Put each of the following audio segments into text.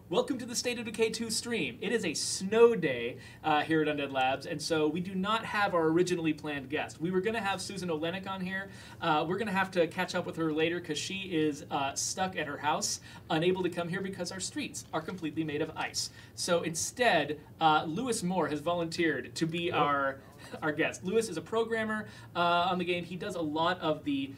Welcome to the State of Decay 2 stream. It is a snow day here at Undead Labs, and so we do not have our originally planned guest. We were going to have Susan Olenek on here. We're going to have to catch up with her later because she is stuck at her house, unable to come here because our streets are completely made of ice. So instead, Lewis Mohr has volunteered to be our guest. Lewis is a programmer on the game. He does a lot of the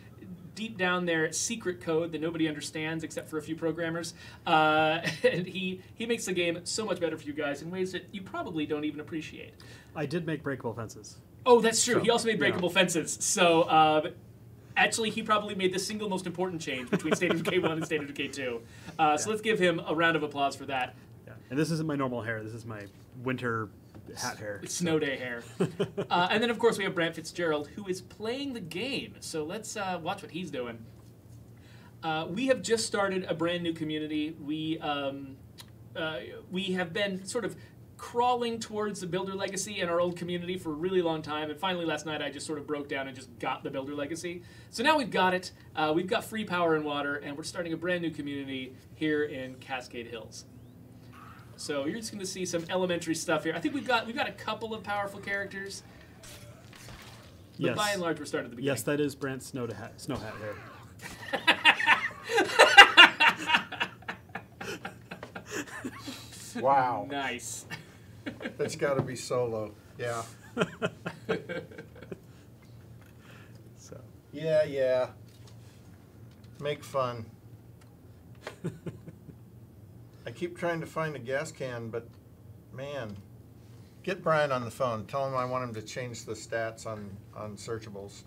deep down there secret code that nobody understands except for a few programmers, and he makes the game so much better for you guys in ways that you probably don't even appreciate. I did make breakable fences. Oh, that's true. So, he also made breakable fences. So actually, he probably made the single most important change between State of Decay 1 and State of Decay 2. So let's give him a round of applause for that. Yeah. And this isn't my normal hair. This is my winter hat hair. Snow day hair. And then, of course, we have Brant Fitzgerald, who is playing the game. So let's watch what he's doing. We have just started a brand new community. We have been sort of crawling towards the Builder Legacy in our old community for a really long time. And finally, last night, I just sort of broke down and just got the Builder Legacy. So now we've got it. We've got free power and water, and we're starting a brand new community here in Cascade Hills. So you're just going to see some elementary stuff here. I think we've got a couple of powerful characters, but yes. By and large, we're starting at the beginning. Yes, that is Brant's snow hat hair. Wow. Nice. That's got to be solo. Yeah. So. Yeah. Make fun. I keep trying to find a gas can, but man, get Brian on the phone. Tell him I want him to change the stats on searchables.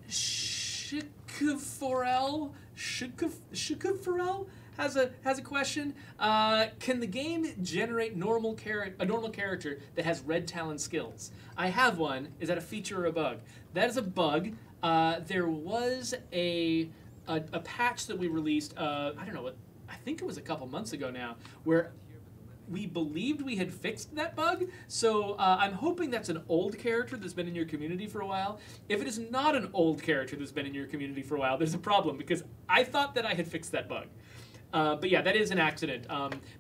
Shikuforel has a question. Can the game generate a normal character that has red talon skills? I have one. Is that a feature or a bug? That is a bug. There was a patch that we released. I don't know what. I think it was a couple months ago now, where we believed we had fixed that bug. So I'm hoping that's an old character that's been in your community for a while. If it is not an old character that's been in your community for a while, there's a problem because I thought that I had fixed that bug. But yeah, that is an accident.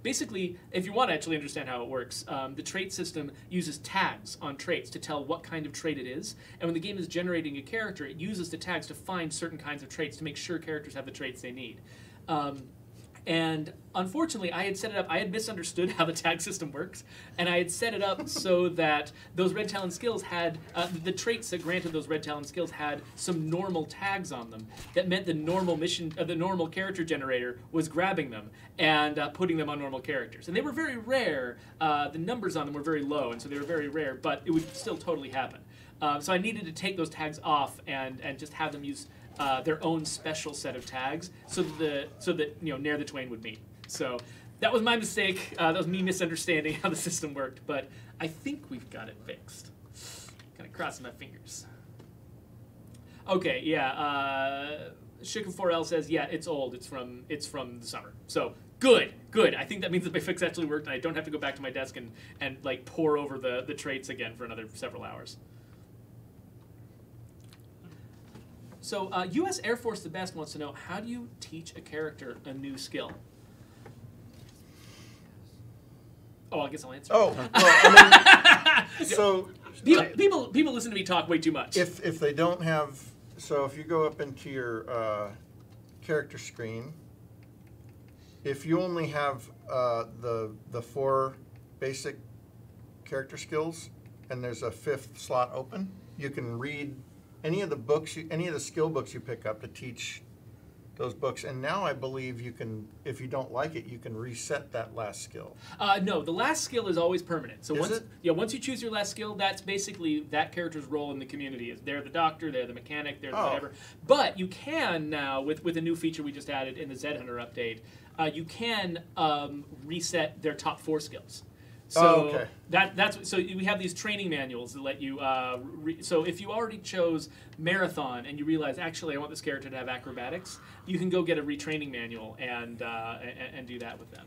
Basically, if you want to actually understand how it works, the trait system uses tags on traits to tell what kind of trait it is. And when the game is generating a character, it uses the tags to find certain kinds of traits to make sure characters have the traits they need. And unfortunately, I had misunderstood how the tag system works, and I had set it up so that those red talon skills had, the traits that granted those red talon skills had some normal tags on them. That meant the normal character generator was grabbing them and putting them on normal characters. And they were very rare. The numbers on them were very low, and so they were very rare, but it would still totally happen. So I needed to take those tags off and just have them use their own special set of tags, so that ne'er the twain would meet. So that was my mistake. That was me misunderstanding how the system worked, but I think we've got it fixed. Kind of crossing my fingers. Okay, yeah. Shikuforel says, yeah, it's old. It's from the summer. So good. I think that means that my fix actually worked, and I don't have to go back to my desk and like pore over the traits again for another several hours. So, U.S. Air Force the Best wants to know, how do you teach a character a new skill? Oh, I guess I'll answer. Oh, well, I mean, so people listen to me talk way too much. if they don't have, so if you go up into your character screen, if you only have the 4 basic character skills, and there's a 5th slot open, you can read any of the books, any of the skill books you pick up to teach those books. And now I believe you can, if you don't like it, you can reset that last skill. No, the last skill is always permanent. So Is it? Once you choose your last skill, that's basically that character's role in the community. They're the doctor, they're the mechanic, they're the whatever. But you can now, with a new feature we just added in the Zed Hunter update, you can reset their top 4 skills. So so we have these training manuals that let you. So if you already chose marathon and you realize actually I want this character to have acrobatics, you can go get a retraining manual and do that with them.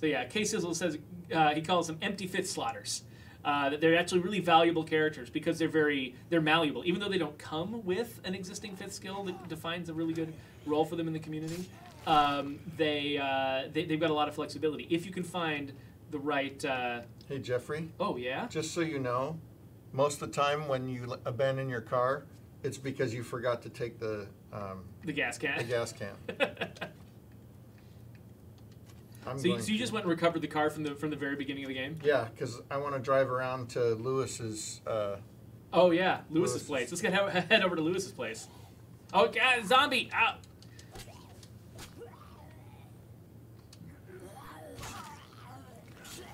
So yeah, K Sizzle says he calls them empty 5th slotters. That they're actually really valuable characters because they're malleable. Even though they don't come with an existing 5th skill that defines a really good role for them in the community, they've got a lot of flexibility. If you can find the right... Hey, Jeffrey? Oh, yeah? Just so you know, most of the time when you abandon your car, it's because you forgot to take the gas can. The gas can. So you just went and recovered the car from the very beginning of the game? Yeah, because I want to drive around to Lewis's... oh, yeah, Lewis's place. Let's head over to Lewis's place. Oh, God, zombie! Ow!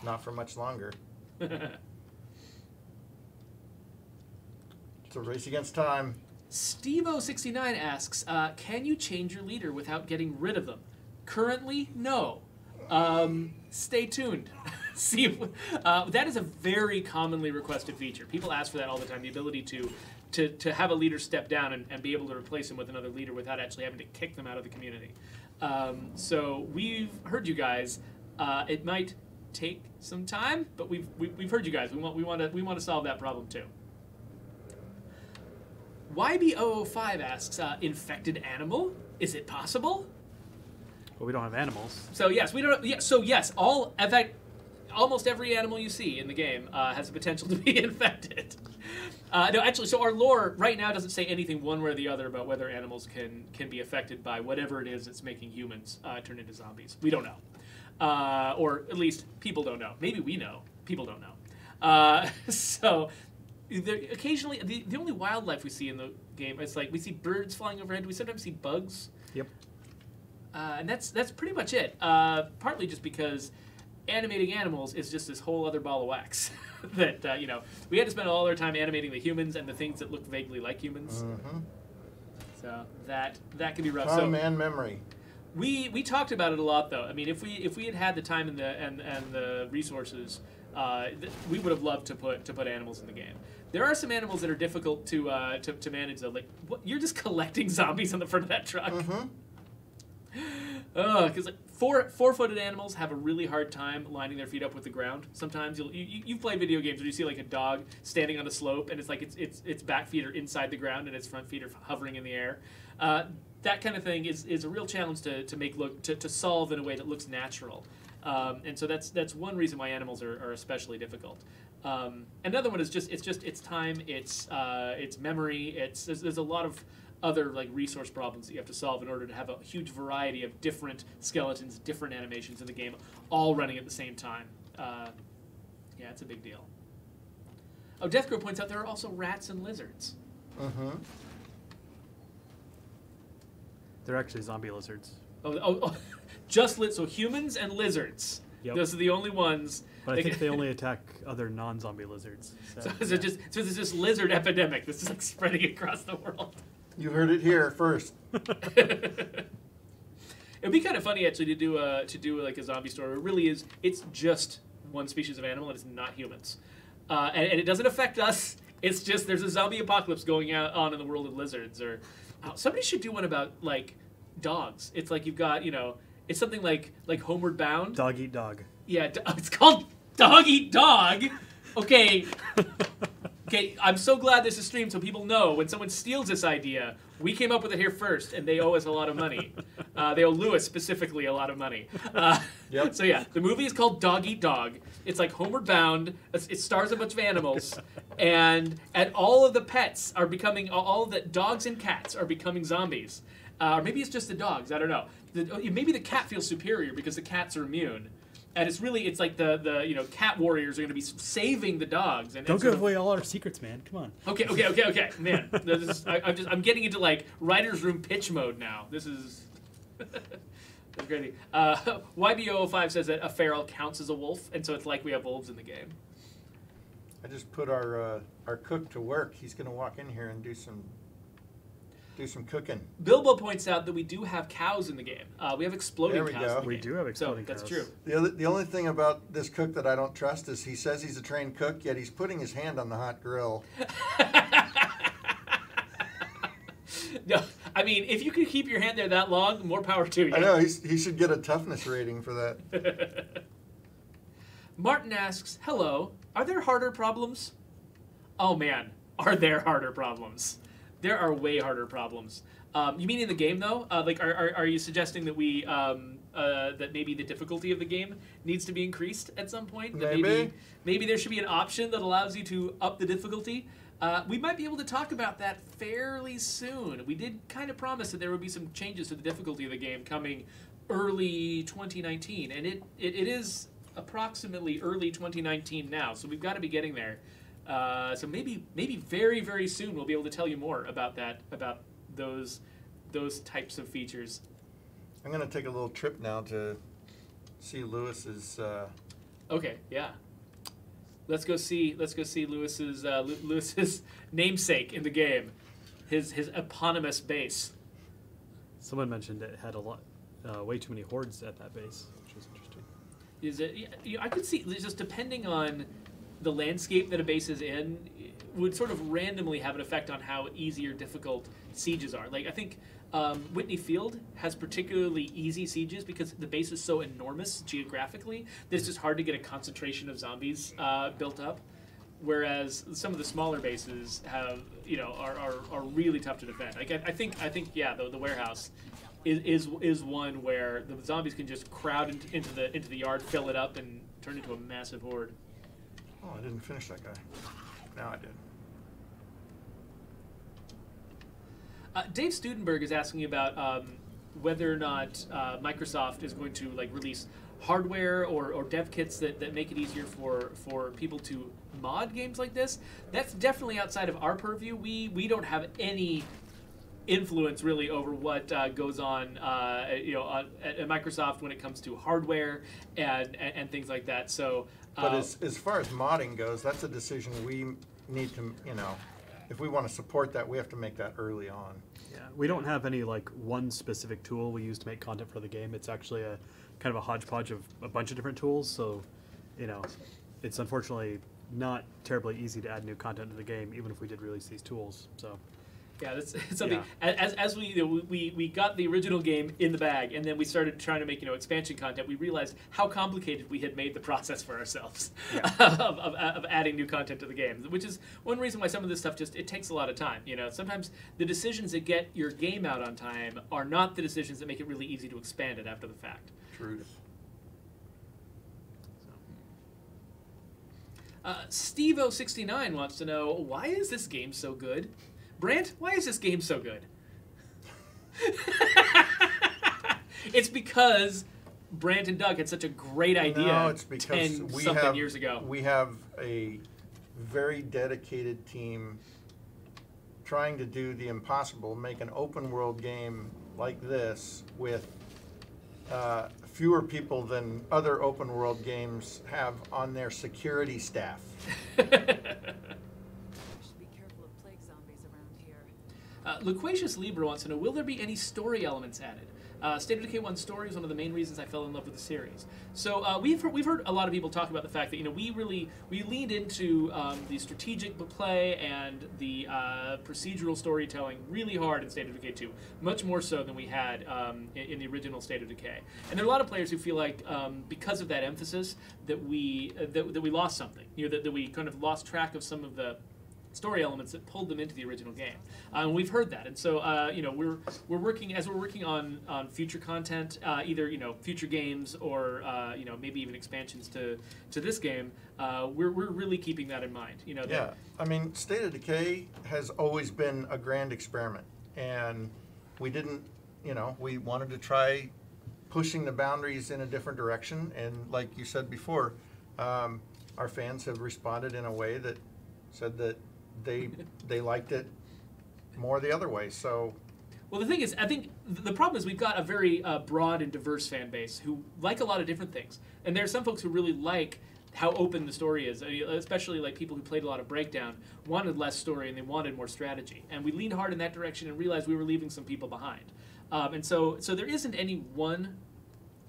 Not for much longer. It's a race against time. Stevo69 asks, can you change your leader without getting rid of them? Currently, no. Stay tuned. See, that is a very commonly requested feature. People ask for that all the time, the ability to have a leader step down and be able to replace him with another leader without actually having to kick them out of the community. So we've heard you guys. It might take some time, but we've heard you guys. We want to solve that problem too. YB005 asks, infected animal? Is it possible? Well, we don't have animals. So yes, we don't. Yeah, so yes, in fact, almost every animal you see in the game has the potential to be infected. No, actually, so our lore right now doesn't say anything one way or the other about whether animals can be affected by whatever it is that's making humans turn into zombies. We don't know, or at least people don't know. Maybe we know. People don't know. So occasionally, the only wildlife we see in the game is like we see birds flying overhead. We sometimes see bugs. Yep. And that's pretty much it. Partly just because animating animals is just this whole other ball of wax. That we had to spend all our time animating the humans and the things that look vaguely like humans. Mm-hmm. So that can be rough. Time and memory. We talked about it a lot, though. I mean, if we had the time and the resources, we would have loved to put animals in the game. There are some animals that are difficult to manage, though. Like, you're just collecting zombies on the front of that truck. Mm-hmm. Because like four-footed animals have a really hard time lining their feet up with the ground. Sometimes you play video games where you see like a dog standing on a slope and it's like its back feet are inside the ground and its front feet are hovering in the air. That kind of thing is a real challenge to solve in a way that looks natural. And so that's one reason why animals are especially difficult. Another one is it's time, it's memory, there's a lot of other like resource problems that you have to solve in order to have a huge variety of different skeletons, different animations in the game, all running at the same time. Yeah, it's a big deal. Oh, Deathgrow points out there are also rats and lizards. Mm-hmm. They're actually zombie lizards. Oh, so humans and lizards. Yep. Those are the only ones. But I think they only attack other non-zombie lizards. So there's this lizard epidemic. This is like spreading across the world. You heard it here first. It'd be kind of funny actually to do like a zombie story. It really is. It's just one species of animal, and it's not humans, and it doesn't affect us. It's just there's a zombie apocalypse going on in the world of lizards. Or somebody should do one about like dogs. It's like you've got it's something like Homeward Bound. Dog eat dog. Yeah, it's called Dog Eat Dog. Okay. Okay, I'm so glad this is streamed so people know when someone steals this idea, we came up with it here first, and they owe us a lot of money. They owe Lewis specifically a lot of money. Yep. So yeah, the movie is called Dog Eat Dog. It's like Homeward Bound. It stars a bunch of animals, and all of the pets are becoming, all of the dogs and cats are becoming zombies. Or maybe it's just the dogs, I don't know. Maybe the cat feels superior because the cats are immune. And it's like the cat warriors are going to be saving the dogs. And don't give away all our secrets, man. Come on. Okay, man. I'm getting into like writer's room pitch mode now. This is that's crazy. YB005 says that a feral counts as a wolf, and so it's like we have wolves in the game. I just put our cook to work. He's going to walk in here and do some cooking. Bilbo points out that we do have cows in the game. We have exploding There we cows go. in the We game. do have exploding so that's cows. true. The only thing about this cook that I don't trust is he says he's a trained cook, yet he's putting his hand on the hot grill. No, I mean, if you can keep your hand there that long, more power to you. I know, he should get a toughness rating for that. Martin asks, hello, Are there harder problems? Oh man, are there harder problems? There are way harder problems. You mean in the game though? Like, are you suggesting that we that maybe the difficulty of the game needs to be increased at some point? That maybe there should be an option that allows you to up the difficulty. We might be able to talk about that fairly soon. We did kind of promise that there would be some changes to the difficulty of the game coming early 2019, and it is approximately early 2019 now, so we've got to be getting there. So maybe very, very soon we'll be able to tell you more about that, about those types of features. I'm going to take a little trip now to see Lewis's... Okay, yeah. Let's go see Lewis's Lewis's namesake in the game, his eponymous base. Someone mentioned it had a lot, way too many hordes at that base, which was interesting. Is it? Yeah, I could see just depending on the landscape that a base is in, would sort of randomly have an effect on how easy or difficult sieges are. Like I think Whitney Field has particularly easy sieges because the base is so enormous geographically that it's just hard to get a concentration of zombies built up. Whereas some of the smaller bases have, are really tough to defend. Like I think yeah, the warehouse is one where the zombies can just crowd into the yard, fill it up, and turn into a massive horde. Oh, I didn't finish that guy. Now I did. Dave Studenberg is asking about whether or not Microsoft is going to release hardware or dev kits that make it easier for people to mod games like this. That's definitely outside of our purview. We don't have any influence really over what goes on, at Microsoft when it comes to hardware and things like that. So, but as far as modding goes, that's a decision we need to, if we want to support that, we have to make that early on. Yeah, we don't have any one specific tool we use to make content for the game. It's actually a kind of a hodgepodge of a bunch of different tools. So, it's unfortunately not terribly easy to add new content to the game, even if we did release these tools. So. Yeah, that's something. Yeah. As we got the original game in the bag, and then we started trying to make expansion content. We realized how complicated we had made the process for ourselves of adding new content to the game, which is one reason why some of this stuff it takes a lot of time. Sometimes the decisions that get your game out on time are not the decisions that make it really easy to expand it after the fact. Truth. Steve069 wants to know, why is this game so good? Brant, why is this game so good? It's because Brant and Doug had such a great idea. No, it's because 10-something years ago. We have a very dedicated team trying to do the impossible, make an open world game like this with fewer people than other open world games have on their security staff. Loquacious Libra wants to know, will there be any story elements added? State of Decay 1 story is one of the main reasons I fell in love with the series. So we've heard a lot of people talk about the fact that we leaned into the strategic play and the procedural storytelling really hard in State of Decay 2, much more so than we had in the original State of Decay. And there are a lot of players who feel like because of that emphasis that we lost something, that we kind of lost track of some of the story elements that pulled them into the original game. And we've heard that, and so we're working on future content, either future games or maybe even expansions to this game. We're really keeping that in mind. Yeah, I mean, State of Decay has always been a grand experiment, and we didn't, we wanted to try pushing the boundaries in a different direction, and like you said before, our fans have responded in a way that said that they liked it more the other way. So, well, the thing is, I think the problem is we've got a very broad and diverse fan base who like a lot of different things, and there are some folks who really like how open the story is, especially like people who played a lot of Breakdown wanted less story and they wanted more strategy, and we leaned hard in that direction and realized we were leaving some people behind, and so there isn't any one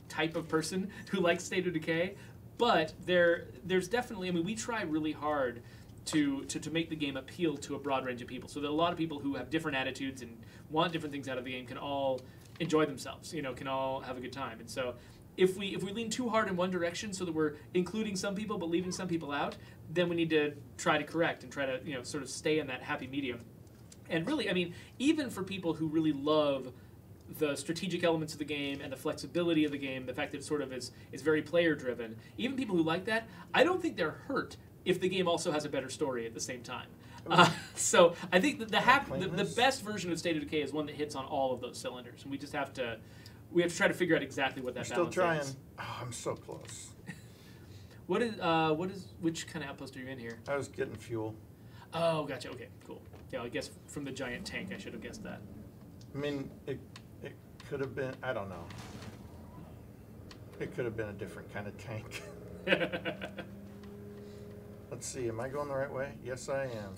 type of person who likes State of Decay, but there's definitely, we try really hard to make the game appeal to a broad range of people, so that a lot of people who have different attitudes and want different things out of the game can all enjoy themselves, can all have a good time. And so if we lean too hard in one direction so that we're including some people but leaving some people out, then we need to try to correct and try to sort of stay in that happy medium. And really, I mean, even for people who really love the strategic elements of the game and the flexibility of the game, the fact that it sort of is very player driven, even people who like that, I don't think they're hurt if the game also has a better story at the same time. So I think that the best version of State of Decay is one that hits on all of those cylinders, and we just have to try to figure out exactly what that balance is. Still trying. Oh, I'm so close. Which kind of outpost are you in here? I was getting fuel. Oh, gotcha. Okay, cool. Yeah, I guess from the giant tank, I should have guessed that. I mean, it could have been, I don't know. It could have been a different kind of tank. Let's see, am I going the right way? Yes, I am.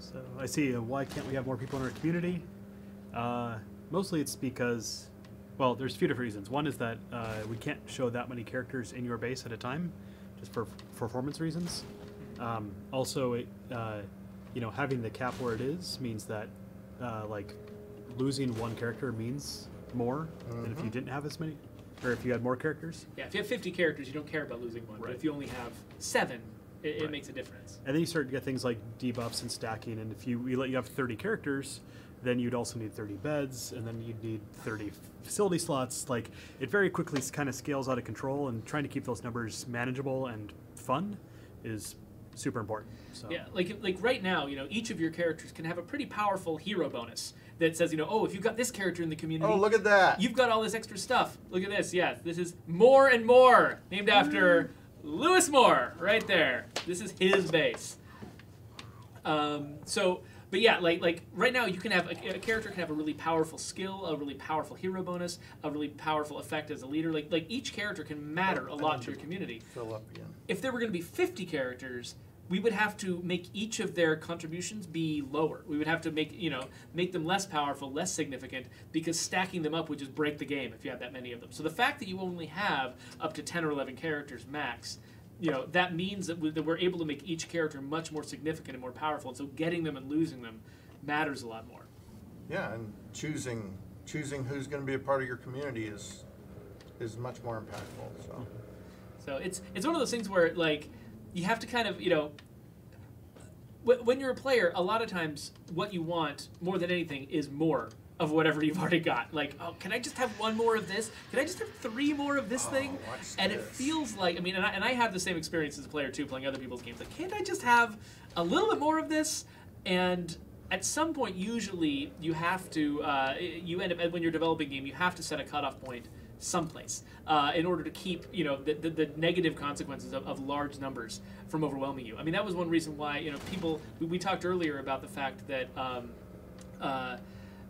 So I see, why can't we have more people in our community? Mostly it's because, well, there's a few different reasons. One is that we can't show that many characters in your base at a time, just for performance reasons. Also, having the cap where it is means that, like, losing one character means more than if you didn't have as many, or if you had more characters. Yeah, if you have 50 characters, you don't care about losing one. Right. But if you only have 7, it makes a difference. And then you start to get things like debuffs and stacking, and if we let you have 30 characters, then you'd also need 30 beds, and then you'd need 30 facility slots. Like, it very quickly kind of scales out of control, and trying to keep those numbers manageable and fun is super important. So. Yeah, like right now, each of your characters can have a pretty powerful hero bonus that says, oh, if you've got this character in the community, oh, look at that, you've got all this extra stuff. Look at this. Yeah, this is Mohr and Mohr, named after Lewis Mohr, right there. This is his base. But yeah, like right now, you can have a character can have a really powerful skill, a really powerful hero bonus, a really powerful effect as a leader. Like each character can matter a lot to your community. Fill up again. If there were going to be 50 characters, we would have to make each of their contributions be lower. We would have to make them less powerful, less significant, because stacking them up would just break the game if you have that many of them. So the fact that you only have up to 10 or 11 characters max, that means that we're able to make each character much more significant and more powerful. And so getting them and losing them matters a lot more. Yeah, and choosing who's going to be a part of your community is much more impactful. So it's one of those things where, like, you have to kind of, when you're a player, a lot of times what you want more than anything is more of whatever you've already got. Like, oh, can I just have 1 more of this? Can I just have 3 more of this thing? And it feels like, I mean, and I have the same experience as a player too, playing other people's games. Like, can't I just have a little bit more of this? And at some point, usually, you have to, you end up, when you're developing a game, you have to set a cutoff point someplace in order to keep the negative consequences of large numbers from overwhelming you. I mean, that was one reason why people, we talked earlier about the fact that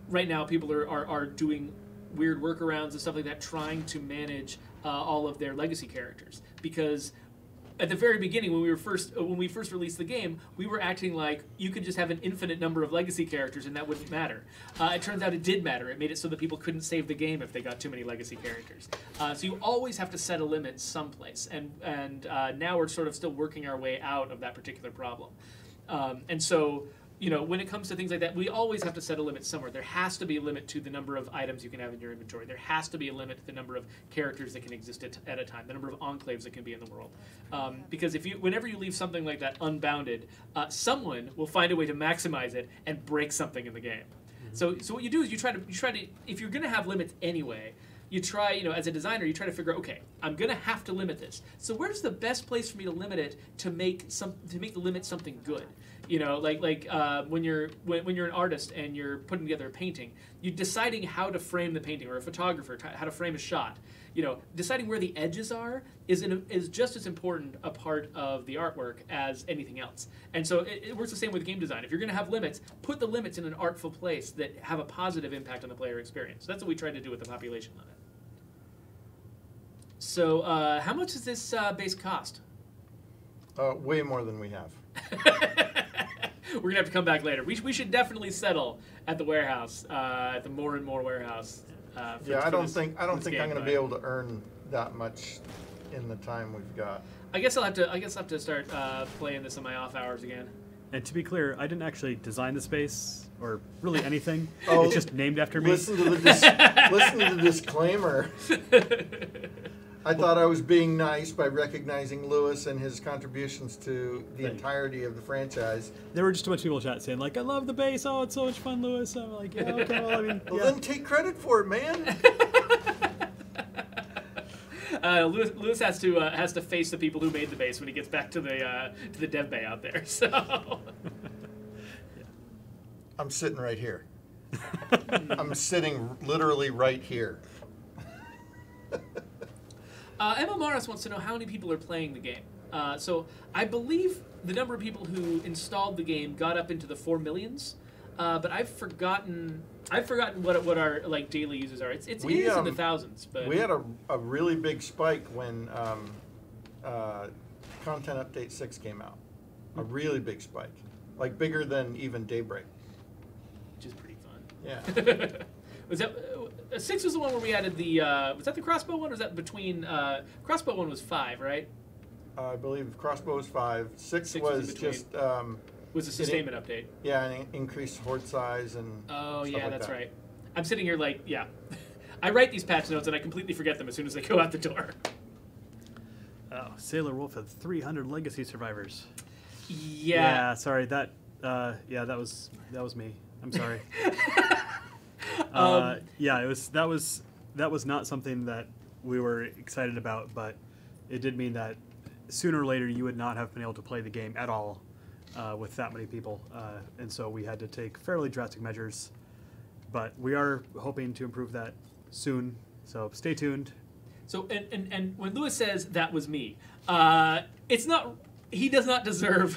right now people are doing weird workarounds and stuff like that, trying to manage all of their legacy characters, because at the very beginning, when we first released the game, we were acting like you could just have an infinite number of legacy characters and that wouldn't matter. It turns out it did matter. It made it so that people couldn't save the game if they got too many legacy characters. So you always have to set a limit someplace, and now we're sort of still working our way out of that particular problem. And so, when it comes to things like that, we always have to set a limit somewhere. There has to be a limit to the number of items you can have in your inventory. There has to be a limit to the number of characters that can exist at a time, the number of enclaves that can be in the world. Because whenever you leave something like that unbounded, someone will find a way to maximize it and break something in the game. So what you do is you try to, if you're going to have limits anyway, you try, as a designer, you try to figure out, okay, I'm going to have to limit this. So where's the best place for me to limit it to make the limit something good? When you're an artist and you're putting together a painting, you're deciding how to frame the painting, or a photographer, how to frame a shot. Deciding where the edges are is just as important a part of the artwork as anything else. And so it works the same with game design. If you're going to have limits, put the limits in an artful place that have a positive impact on the player experience. That's what we tried to do with the population limit. So how much does this base cost? Way more than we have. We're going to have to come back later. We should definitely settle at the warehouse, at the Mohr and Mohr warehouse. I don't think I'm going to be able to earn that much in the time we've got. I guess I'll have to start playing this on my off hours again. And to be clear, I didn't actually design the space or really anything. Oh, it's just named after me. Listen to the disclaimer. I thought I was being nice by recognizing Lewis and his contributions to the entirety of the franchise. There were just a bunch of people in chat saying, like, I love the base. Oh, it's so much fun, Lewis. I'm like, yeah, okay, well, I mean, Well, then take credit for it, man. Lewis has to face the people who made the base when he gets back to the dev bay out there. So I'm sitting right here. I'm sitting literally right here. Emma Morris wants to know how many people are playing the game. So I believe the number of people who installed the game got up into the 4 millions, but I've forgotten what our like daily users are. It is in the thousands. But we had a really big spike when Content Update 6 came out. A really big spike, like bigger than even Daybreak. which is pretty fun. Yeah. Was that 6 was the one where we added the was that the crossbow one or was that between crossbow one was 5, right? I believe crossbow was 5. 6 was just was a sustainment update. Yeah, and increased horde size and oh stuff yeah, like that's that. right. I'm sitting here like yeah. I write these patch notes and I completely forget them as soon as they go out the door. Oh, Sailor Wolf had 300 legacy survivors. Yeah. Sorry, that was me. I'm sorry. That was not something that we were excited about, but it did mean that sooner or later you would not have been able to play the game at all with that many people, and so we had to take fairly drastic measures. But we are hoping to improve that soon, so stay tuned. So and when Lewis says that was me, it's not. He does not deserve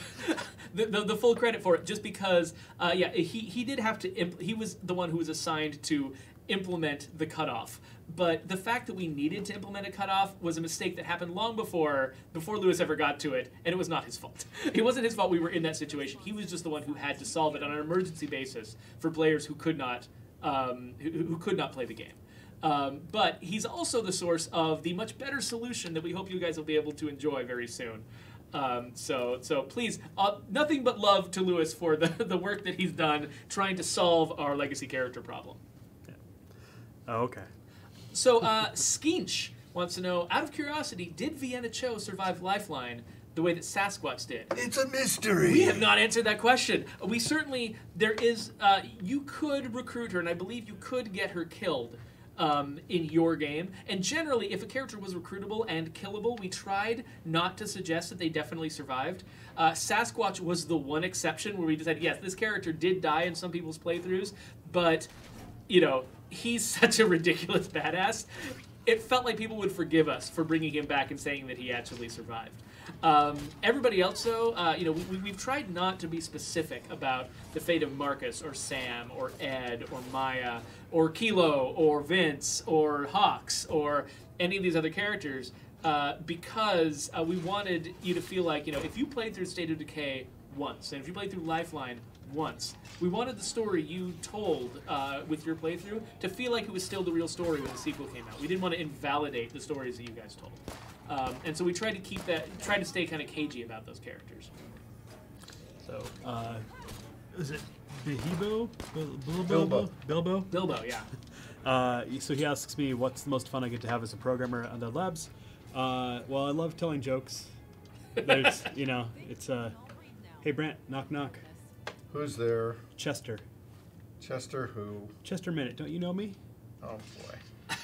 the full credit for it, just because he did have to. He was the one who was assigned to implement the cutoff. But the fact that we needed to implement a cutoff was a mistake that happened long before Lewis ever got to it, and it was not his fault. It wasn't his fault we were in that situation. He was just the one who had to solve it on an emergency basis for players who could not play the game. But he's also the source of the much better solution that we hope you guys will be able to enjoy very soon. So please, nothing but love to Lewis for the work that he's done trying to solve our legacy character problem. Yeah. Oh, okay. So Skinch wants to know, out of curiosity, did Vienna Cho survive Lifeline the way that Sasquatch did? It's a mystery. We have not answered that question. We certainly, you could recruit her, and I believe you could get her killed in your game. And generally, if a character was recruitable and killable, we tried not to suggest that they definitely survived. Sasquatch was the one exception where we decided, yes, this character did die in some people's playthroughs, but, he's such a ridiculous badass. It felt like people would forgive us for bringing him back and saying that he actually survived. Everybody else, though, we've tried not to be specific about the fate of Marcus or Sam or Ed or Maya or Kilo or Vince or Hawks or any of these other characters because we wanted you to feel like, if you played through State of Decay once and if you played through Lifeline once, we wanted the story you told with your playthrough to feel like it was still the real story when the sequel came out. We didn't want to invalidate the stories that you guys told. And so we tried to stay kind of cagey about those characters. So, is it Behibo? Bilbo. Bilbo, yeah. So he asks me, what's the most fun I get to have as a programmer at Undead Labs? Well, I love telling jokes. There's, it's, hey Brant, knock knock. Who's there? Chester. Chester who? Chester Minute, don't you know me? Oh boy.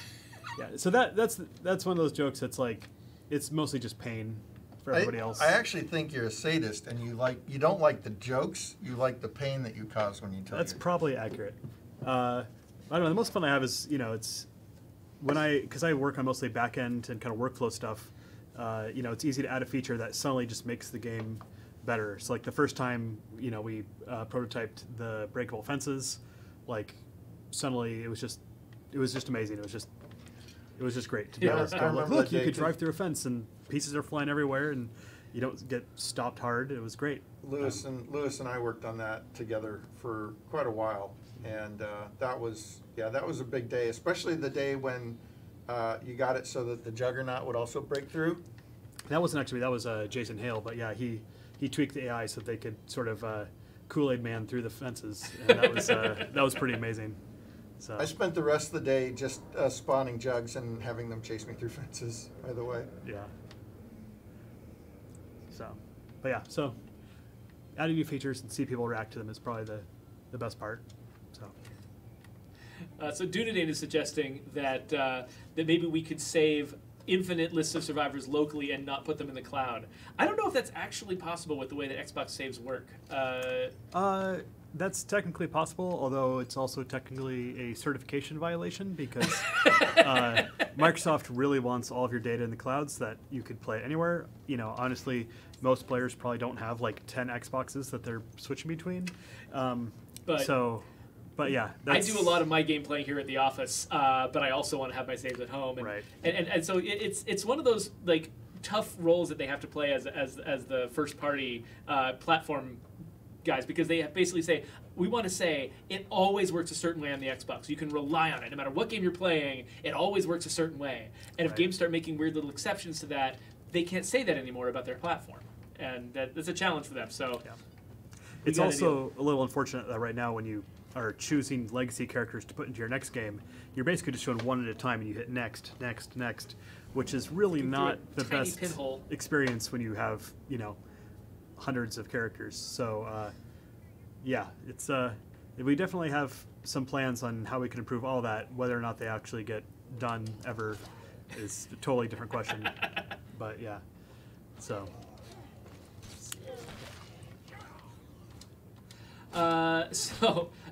Yeah, so that's one of those jokes that's like, it's mostly just pain for everybody else. I actually think you're a sadist, and you don't like the jokes. You like the pain that you cause when you tell. That's probably accurate. I don't know. The most fun I have is it's because I work on mostly back end and kind of workflow stuff. It's easy to add a feature that suddenly just makes the game better. So like the first time we prototyped the breakable fences, like suddenly it was just amazing. It was just great to be able to go, look, you could drive through a fence and pieces are flying everywhere and you don't get stopped hard. It was great. Lewis and I worked on that together for quite a while, and that was a big day, especially the day when you got it so that the Juggernaut would also break through. That wasn't actually, that was Jason Hale, but yeah, he he tweaked the AI so they could sort of Kool-Aid man through the fences, and that was pretty amazing. So I spent the rest of the day just spawning jugs and having them chase me through fences, by the way. yeah. So, but yeah, so adding new features and see people react to them is probably the best part. So Dunedain is suggesting that that maybe we could save infinite lists of survivors locally and not put them in the cloud. I don't know if that's actually possible with the way that Xbox saves work. That's technically possible, although it's also technically a certification violation because Microsoft really wants all of your data in the cloud so that you could play it anywhere. You know, honestly, most players probably don't have like 10 Xboxes that they're switching between. But yeah, I do a lot of my game playing here at the office, but I also want to have my saves at home, and right. and so it's one of those like tough roles that they have to play as the first party platform guys, because they basically say, we want to say it always works a certain way on the Xbox. You can rely on it. No matter what game you're playing, it always works a certain way. And if games start making weird little exceptions to that, they can't say that anymore about their platform. And that's a challenge for them. So yeah. It's also a little unfortunate that right now when you are choosing legacy characters to put into your next game, you're basically just showing one at a time and you hit next, next, next, which is really not the best experience when you have, you know, hundreds of characters. So yeah, it's we definitely have some plans on how we can improve all that. Whether or not they actually get done ever is a totally different question. But yeah, so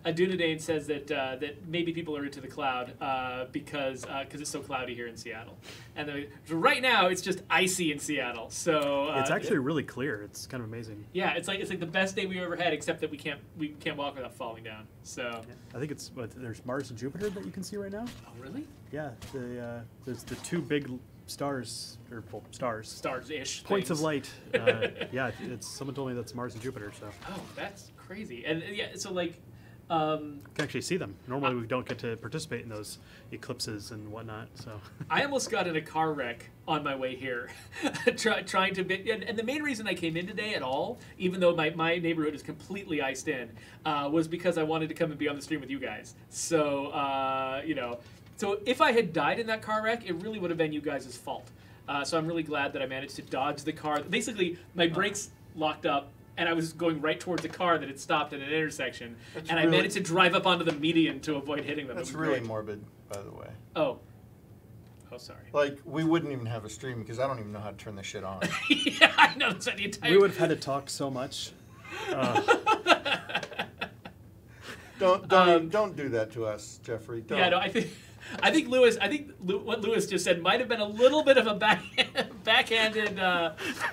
Dunedain says that maybe people are into the cloud because it's so cloudy here in Seattle, and right now it's just icy in Seattle. So it's actually really clear. It's kind of amazing. Yeah, it's like the best day we've ever had, except that we can't walk without falling down. So yeah. I think it's there's Mars and Jupiter that you can see right now. Oh really? Yeah, there's the two big stars, or well, stars-ish points things. of light. Yeah, someone told me that's Mars and Jupiter. So oh, that's crazy. And yeah, so like you can actually see them. Normally we don't get to participate in those eclipses and whatnot. So I almost got in a car wreck on my way here, trying to be, and the main reason I came in today at all, even though my neighborhood is completely iced in, was because I wanted to come and be on the stream with you guys. So you know. So if I had died in that car wreck, it really would have been you guys' fault. So I'm really glad that I managed to dodge the car. Basically, my brakes locked up, and I was going right towards a car that had stopped at an intersection, I managed to drive up onto the median to avoid hitting them. That's really morbid, by the way. Oh, sorry. Like, we wouldn't even have a stream because I don't even know how to turn this shit on. Yeah, I know. That's the entire... We would have had to talk so much. Don't do that to us, Jeffrey. Don't. Yeah, no, I think what Lewis just said might have been a little bit of a backhanded.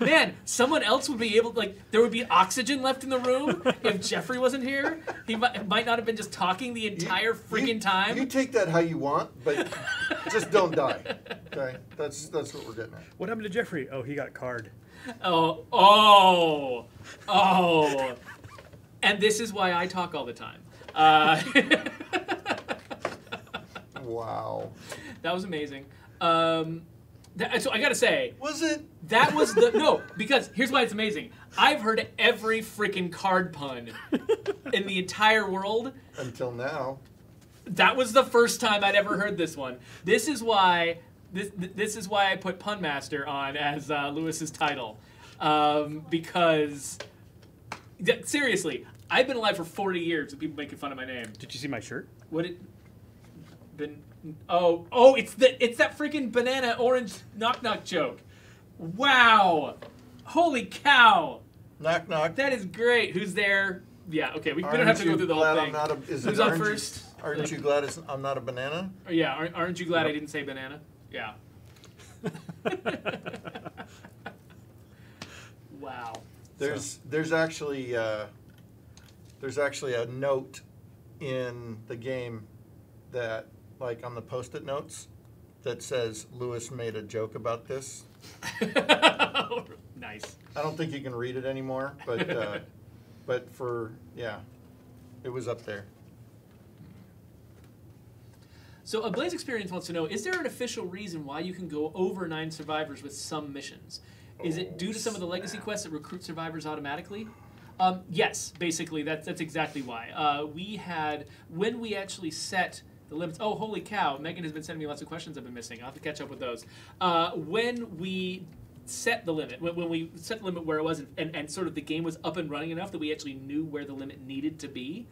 Man, someone else would be able, like, there would be oxygen left in the room if Jeffrey wasn't here. He might not have been just talking the entire freaking time. You take that how you want, but just don't die. Okay, that's what we're getting at. What happened to Jeffrey? Oh, he got carded. Oh. And this is why I talk all the time. Wow. That was amazing. So I gotta say, was it? That was no, because here's why it's amazing. I've heard every freaking card pun in the entire world until now. That was the first time I'd ever heard this one. This is why I put Punmaster on as Lewis's title, because seriously, I've been alive for 40 years and people making fun of my name. Did you see my shirt? What it been? Oh, it's that freaking banana orange knock knock joke. Wow, holy cow! Knock knock. That is great. Who's there? Yeah, okay. We don't have to go through the whole thing. Who's on first? Aren't you glad I'm not a banana? Yeah, aren't you glad I didn't say banana? Yeah. Wow. There's actually a note in the game that, like, on the Post-it notes that says Lewis made a joke about this. Nice. I don't think you can read it anymore, but it was up there. So a Blaze Experience wants to know, is there an official reason why you can go over 9 survivors with some missions? Is it due to some of the legacy quests that recruit survivors automatically? Yes, basically, that's exactly why. When we actually set the limits. Oh, holy cow! Megan has been sending me lots of questions I've been missing. I'll have to catch up with those. When we set the limit, when we set the limit where it was, and sort of the game was up and running enough that we actually knew where the limit needed to be,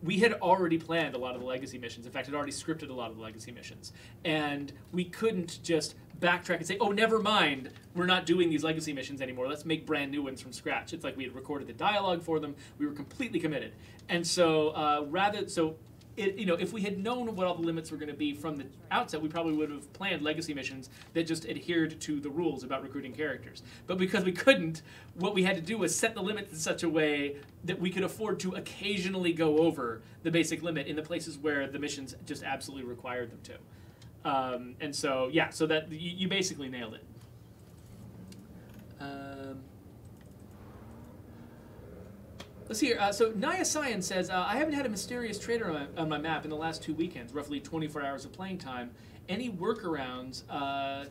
we had already planned a lot of the legacy missions. In fact, had already scripted a lot of the legacy missions. And we couldn't just backtrack and say, oh, never mind, we're not doing these legacy missions anymore. Let's make brand new ones from scratch. It's like we had recorded the dialogue for them. We were completely committed. And so if we had known what all the limits were going to be from the outset, we probably would have planned legacy missions that just adhered to the rules about recruiting characters. But because we couldn't, what we had to do was set the limits in such a way that we could afford to occasionally go over the basic limit in the places where the missions just absolutely required them to. And so, yeah, so that you basically nailed it. Let's see here. So Naya Cyan says, I haven't had a mysterious trader on my map in the last 2 weekends, roughly 24 hours of playing time. Any workarounds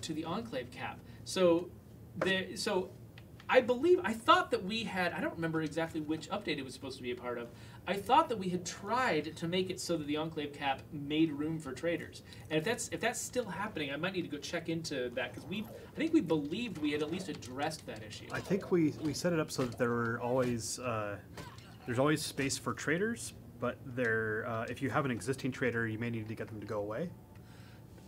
to the Enclave cap? So I thought that we had, I don't remember exactly which update it was supposed to be a part of. I thought that we had tried to make it so that the Enclave cap made room for traders. And if that's still happening, I might need to go check into that, because I think we believed we had at least addressed that issue. I think we set it up so that there were always there's always space for traders, but if you have an existing trader, you may need to get them to go away.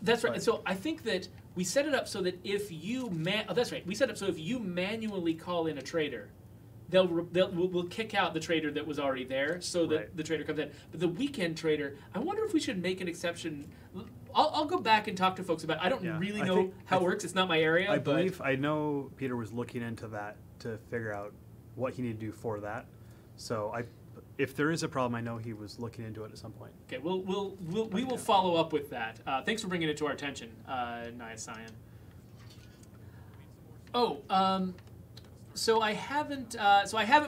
That's right. And so I think that we set it up so that if you that's right. We set it up so if you manually call in a trader, we'll kick out the trader that was already there, so that the trader comes in. But the weekend trader, I wonder if we should make an exception. I'll go back and talk to folks about it. I don't really know how it works. It's not my area. I know Peter was looking into that to figure out what he needed to do for that. So if there is a problem, I know he was looking into it at some point. Okay, we will follow up with that. Thanks for bringing it to our attention, Naya Cyan. So I haven't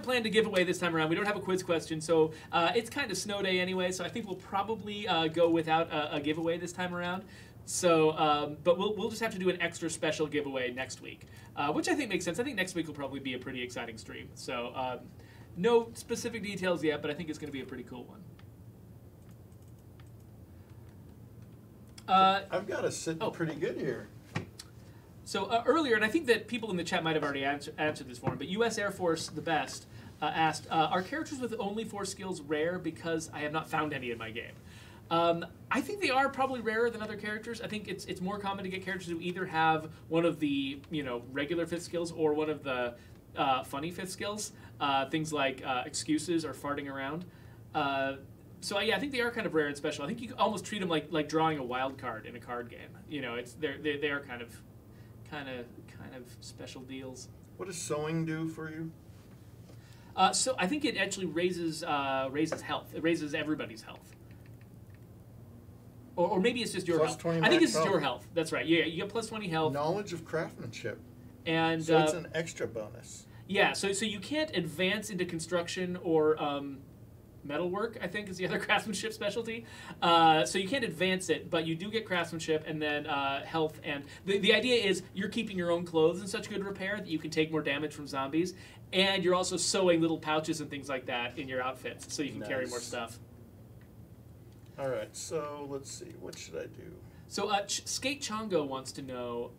planned a giveaway this time around. We don't have a quiz question, so it's kind of snow day anyway. So I think we'll probably go without a giveaway this time around. So, but we'll just have to do an extra special giveaway next week, which I think makes sense. I think next week will probably be a pretty exciting stream. So. No specific details yet, but I think it's going to be a pretty cool one. I've got us sitting pretty good here. So earlier, and I think that people in the chat might have already answered this for him, but U.S. Air Force the best asked, are characters with only 4 skills rare because I have not found any in my game? I think they are probably rarer than other characters. I think it's more common to get characters who either have one of the regular 5th skills or one of the funny 5th skills. Things like excuses or farting around. So yeah, I think they are kind of rare and special. I think you can almost treat them like drawing a wild card in a card game. They are kind of special deals. What does sewing do for you? So I think it actually raises health. It raises everybody's health. Or maybe it's just your plus health. 20 I think it's health. Your health. That's right. Yeah, you get plus 20 health. Knowledge of craftsmanship. And so it's an extra bonus. Yeah, so you can't advance into construction or metalwork, I think, is the other craftsmanship specialty. So you can't advance it, but you do get craftsmanship and then health. And the idea is you're keeping your own clothes in such good repair that you can take more damage from zombies. And you're also sewing little pouches and things like that in your outfits so you can carry more stuff. All right, so let's see. What should I do? So Skate Chongo wants to know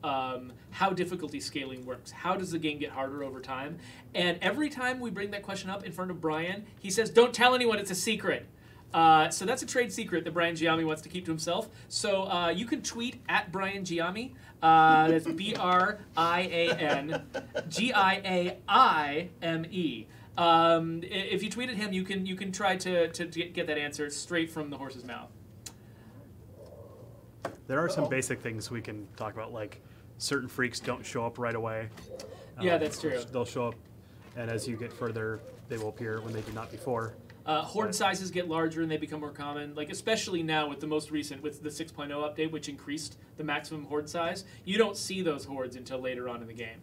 how difficulty scaling works. How does the game get harder over time? And every time we bring that question up in front of Brian, he says, don't tell anyone, it's a secret. So that's a trade secret that Brian Giami wants to keep to himself. So you can tweet at Brian Giami. That's BrianGiame. If you tweet at him, you can try to get that answer straight from the horse's mouth. There are some basic things we can talk about, like certain freaks don't show up right away. Yeah, that's true. They'll show up, and as you get further, they will appear when they did not before. Horde sizes get larger and they become more common, like especially now with the most recent, with the 6.0 update, which increased the maximum horde size. You don't see those hordes until later on in the game.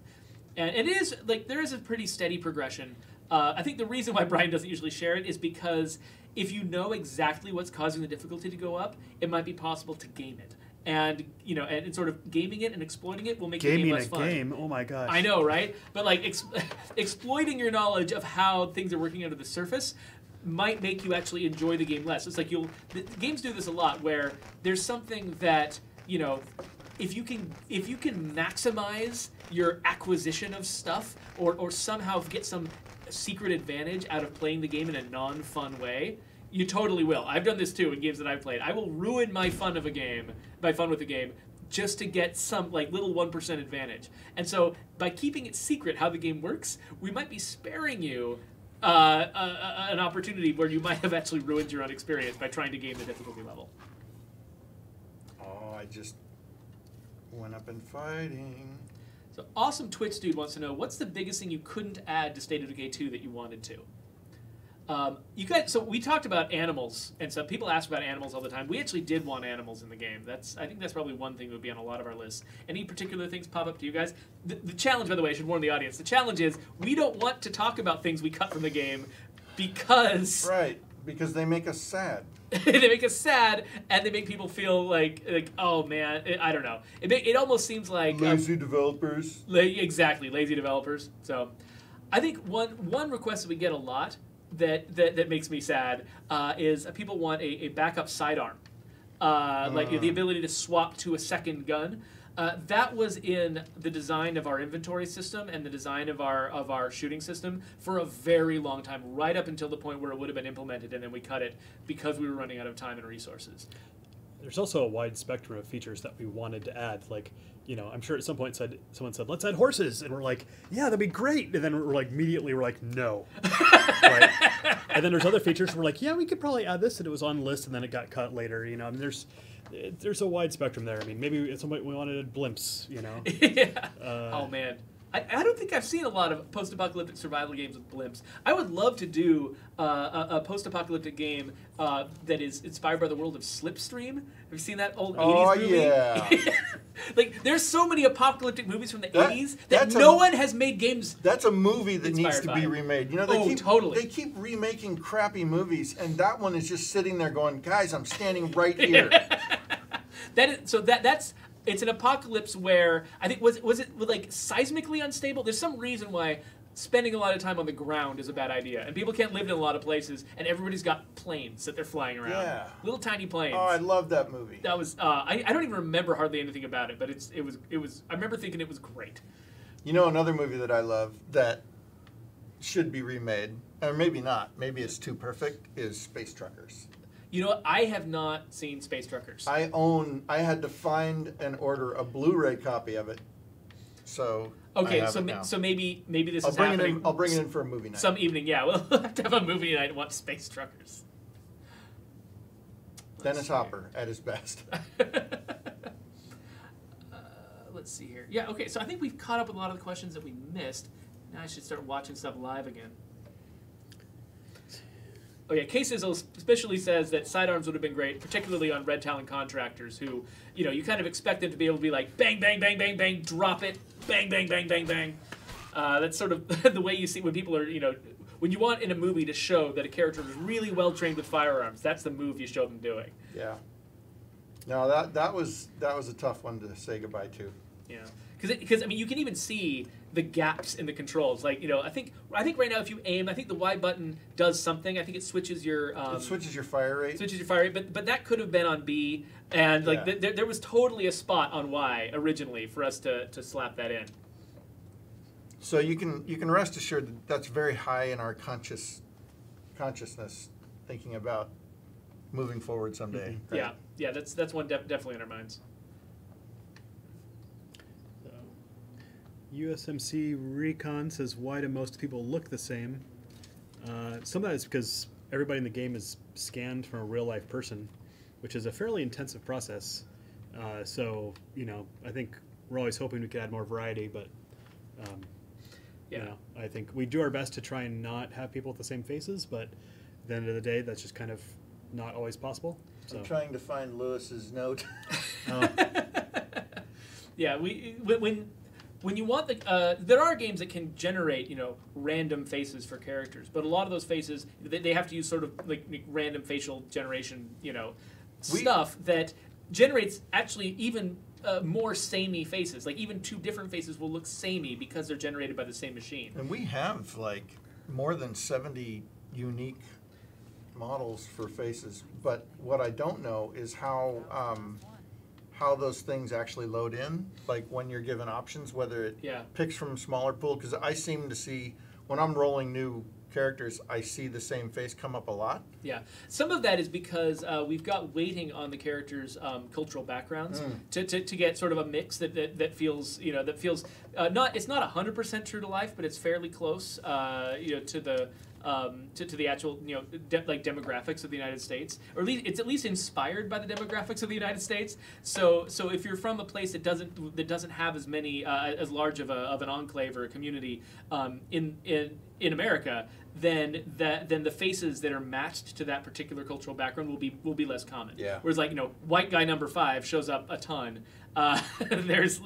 And it is, like, there is a pretty steady progression. I think the reason why Brian doesn't usually share it is because if you know exactly what's causing the difficulty to go up, it might be possible to game it. and and sort of gaming it and exploiting it will make the game Gaming less fun. game, oh my gosh. I know, right? But like exploiting your knowledge of how things are working under the surface might make you actually enjoy the game less. It's like the games do this a lot, where there's something that if you can maximize your acquisition of stuff, or somehow get some secret advantage out of playing the game in a non-fun way, you totally will. I've done this too in games that I've played. I will ruin my fun with the game, just to get some like little 1% advantage. And so by keeping it secret how the game works, we might be sparing you an opportunity where you might have actually ruined your own experience by trying to game the difficulty level. Oh, I just went up in fighting. So Awesome Twitch Dude wants to know, what's the biggest thing you couldn't add to State of Decay 2 that you wanted to? You guys, so we talked about animals, and so people ask about animals all the time. We actually did want animals in the game. I think that's probably one thing that would be on a lot of our lists. Any particular things pop up to you guys? The challenge, by the way, I should warn the audience. The challenge is we don't want to talk about things we cut from the game because because they make us sad. they make us sad, and they make people feel like oh man, I don't know. It almost seems like lazy developers. Exactly, lazy developers. So I think one request that we get a lot that makes me sad is people want a backup sidearm, like the ability to swap to a second gun. That was in the design of our inventory system and the design of our shooting system for a very long time, right up until the point where it would have been implemented, and then we cut it because we were running out of time and resources. There's also a wide spectrum of features that we wanted to add. Like, I'm sure at some point someone said, let's add horses. And we're like, yeah, that'd be great. And then we're like, immediately we're like, no. Right? And then there's other features we're like, yeah, we could probably add this. And it was on the list and then it got cut later. I mean, there's a wide spectrum there. I mean, maybe at some point we wanted blimps, Yeah. Oh, man. I don't think I've seen a lot of post-apocalyptic survival games with blimps. I would love to do a post-apocalyptic game that is inspired by the world of Slipstream. Have you seen that old 80s movie? Yeah. Like, there's so many apocalyptic movies from the 80s that no one has made games. That's a movie that needs to be remade. They keep remaking crappy movies, and that one is just sitting there going, guys, I'm standing right here. That's it's an apocalypse where I think was it like seismically unstable? There's some reason why spending a lot of time on the ground is a bad idea, and people can't live in a lot of places, and everybody's got planes that they're flying around. Yeah. Little tiny planes. Oh, I love that movie. That was I don't even remember hardly anything about it, but it was I remember thinking it was great. Another movie that I love that should be remade, or maybe not, maybe it's too perfect, is Space Truckers. I have not seen Space Truckers. I had to find and order a Blu-ray copy of it. So okay, so maybe this is happening. I'll bring it in for a movie night. Some evening, yeah. We'll have to have a movie night and watch Space Truckers. Dennis Hopper at his best. Let's see here. Yeah, okay, so I think we've caught up with a lot of the questions that we missed. Now I should start watching stuff live again. Oh yeah, K-Sizzle especially says that sidearms would have been great, particularly on red talent contractors who, you kind of expect them to be able to be like, bang, bang, bang, bang, bang, drop it, bang, bang, bang, bang, bang. That's sort of the way you see when people are, when you want in a movie to show that a character is really well trained with firearms, that's the move you show them doing. Yeah. No, that was a tough one to say goodbye to. Yeah. Because I mean, you can even see the gaps in the controls. Like, I think right now if you aim, I think the Y button does something. I think it switches your it switches your fire rate. Switches your fire rate, but that could have been on B, and like there was totally a spot on Y originally for us to slap that in. So you can rest assured that that's very high in our consciousness, thinking about moving forward someday. Mm-hmm. Right? Yeah, that's one definitely in our minds. USMC Recon says, why do most people look the same? Some of that is because everybody in the game is scanned from a real-life person, which is a fairly intensive process. So, I think we're always hoping we could add more variety, but, I think we do our best to try and not have people with the same faces, but at the end of the day, that's just kind of not always possible. So. I'm trying to find Lewis's note. Yeah, when you want there are games that can generate, random faces for characters, but a lot of those faces, they have to use sort of like random facial generation, stuff that generates actually even more samey faces. Like even two different faces will look samey because they're generated by the same machine. And we have like more than 70 unique models for faces, but what I don't know is how those things actually load in, like when you're given options, whether it picks from a smaller pool, because I seem to see, when I'm rolling new characters, I see the same face come up a lot. Yeah, some of that is because we've got weighting on the characters' cultural backgrounds to get sort of a mix that feels not, it's not 100% true to life, but it's fairly close to the actual like demographics of the United States, or at least it's at least inspired by the demographics of the United States. So if you're from a place that doesn't have as many as large of an enclave or a community in America, then the faces that are matched to that particular cultural background will be less common. Yeah. Whereas like white guy number 5 shows up a ton. There's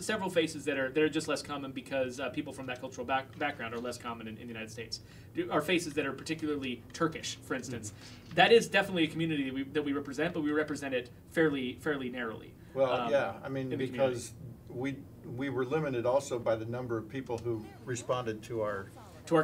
several faces that are just less common because people from that cultural background are less common in the United States. Are faces that are particularly Turkish, for instance. Mm-hmm. That is definitely a community that we represent, but we represent it fairly narrowly. Well, yeah, I mean, because we were limited also by the number of people who responded to our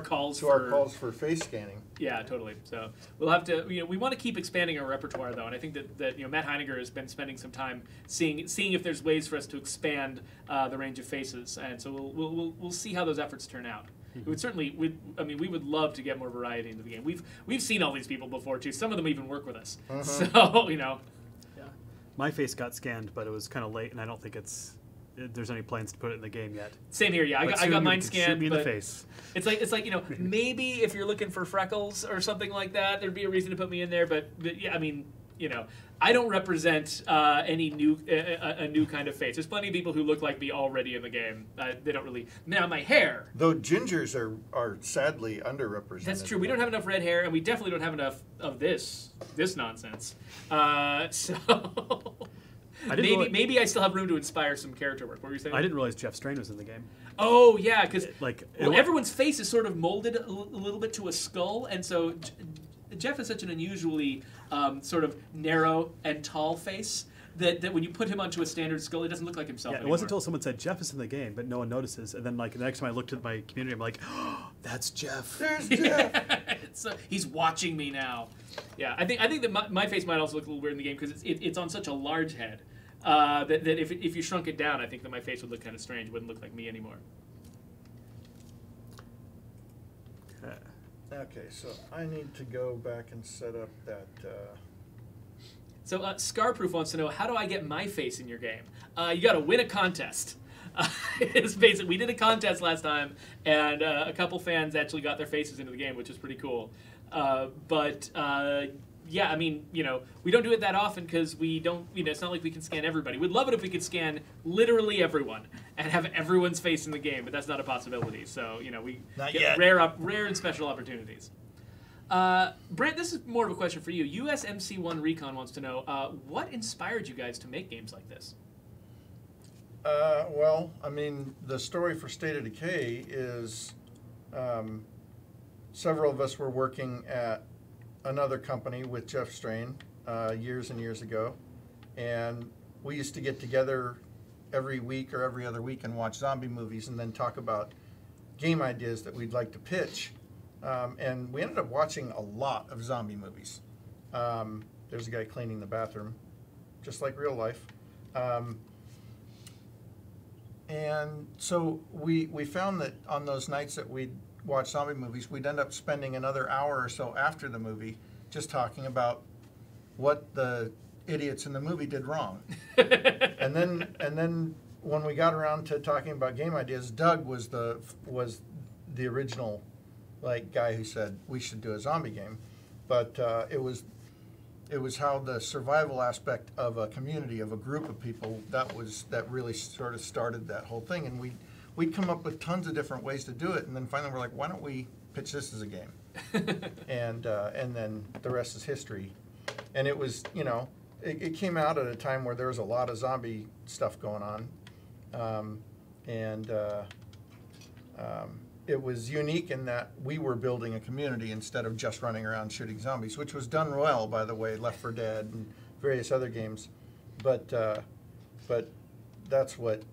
calls for face scanning. Yeah, totally. So we'll have to. We want to keep expanding our repertoire, though, and I think that Matt Heiniger has been spending some time seeing if there's ways for us to expand the range of faces, and so we'll see how those efforts turn out. It would certainly. We would love to get more variety into the game. We've seen all these people before too. Some of them even work with us. So Yeah. My face got scanned, but it was kind of late, and I don't think there's any plans to put it in the game yet. Same here, yeah. I got mine scanned. Shoot me in the face. It's like maybe if you're looking for freckles or something like that, there'd be a reason to put me in there. But yeah, I don't represent a new kind of face. There's plenty of people who look like me already in the game. They don't really. Now my hair. Though gingers are sadly underrepresented. That's true. We don't have enough red hair, and we definitely don't have enough of this nonsense. So. Maybe I still have room to inspire some character work. What were you saying? I didn't realize Jeff Strain was in the game. Oh yeah, because everyone's face is sort of molded a little bit to a skull, and so Jeff is such an unusually sort of narrow and tall face that when you put him onto a standard skull, he doesn't look like himself anymore. It wasn't until someone said Jeff is in the game, but no one notices, and then like the next time I looked at my community, I'm like, oh, that's Jeff. There's Jeff. He's watching me now. Yeah, I think that my face might also look a little weird in the game because it's on such a large head. That if you shrunk it down, I think that my face would look kind of strange. It wouldn't look like me anymore. Okay, so I need to go back and set up that. So Scarproof wants to know, how do I get my face in your game? You got to win a contest. It's basically, we did a contest last time, and a couple fans actually got their faces into the game, which is pretty cool. Yeah, we don't do it that often because we don't, it's not like we can scan everybody. We'd love it if we could scan literally everyone and have everyone's face in the game, but that's not a possibility. So, we not get yet. rare and special opportunities. Brent, this is more of a question for you. USMC1 Recon wants to know, what inspired you guys to make games like this? Well, the story for State of Decay is several of us were working at another company with Jeff Strain years and years ago, and we used to get together every week or every other week and watch zombie movies and then talk about game ideas that we'd like to pitch. And we ended up watching a lot of zombie movies. There's a guy cleaning the bathroom, just like real life. And so we found that on those nights that we'd watch zombie movies, we'd end up spending another hour or so after the movie just talking about what the idiots in the movie did wrong. and then when we got around to talking about game ideas, Doug was the original guy who said we should do a zombie game. But it was how the survival aspect of a community, of a group of people, that really sort of started that whole thing. And we'd come up with tons of different ways to do it, and then finally we're like, why don't we pitch this as a game? and then the rest is history. And it was, it came out at a time where there was a lot of zombie stuff going on. It was unique in that we were building a community instead of just running around shooting zombies, which was done well, by the way, Left 4 Dead and various other games, but that's what